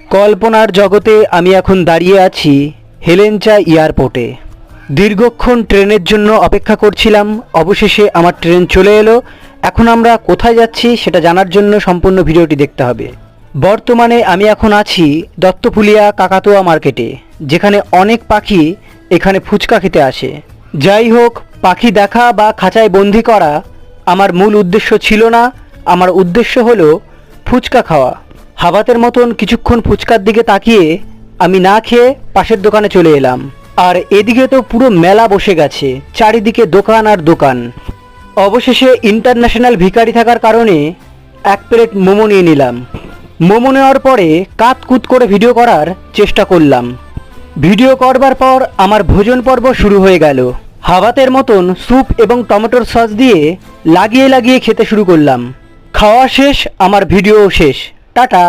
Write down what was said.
কল্পনার জগতে আমি এখন দাঁড়িয়ে আছি হেলেঞ্চা এয়ারপোর্টে। দীর্ঘক্ষণ ট্রেনের জন্য অপেক্ষা করছিলাম, অবশেষে আমার ট্রেন চলে এলো। এখন আমরা কোথায় যাচ্ছি সেটা জানার জন্য সম্পূর্ণ ভিডিওটি দেখতে হবে। বর্তমানে আমি এখন আছি দত্তফুলিয়া কাকাতুয়া মার্কেটে, যেখানে অনেক পাখি এখানে ফুচকা খেতে আসে। যাই হোক, পাখি দেখা বা খাঁচায় বন্দি করা আমার মূল উদ্দেশ্য ছিল না। আমার উদ্দেশ্য হলো ফুচকা খাওয়া। হাবাতের মতন কিছুক্ষণ ফুচকার দিকে তাকিয়ে আমি না খেয়ে পাশের দোকানে চলে এলাম। আর এদিকে তো পুরো মেলা বসে গেছে, চারিদিকে দোকান আর দোকান। অবশেষে ইন্টারন্যাশনাল ভিখারি থাকার কারণে এক প্লেট মোমো নিয়ে নিলাম। মোমো নেওয়ার পরে কাতকুত করে ভিডিও করার চেষ্টা করলাম। ভিডিও করবার পর আমার ভোজন পর্ব শুরু হয়ে গেল। হাবাতের মতন স্যুপ এবং টমেটোর সস দিয়ে লাগিয়ে লাগিয়ে খেতে শুরু করলাম। খাওয়া শেষ, আমার ভিডিও শেষ। টাটা।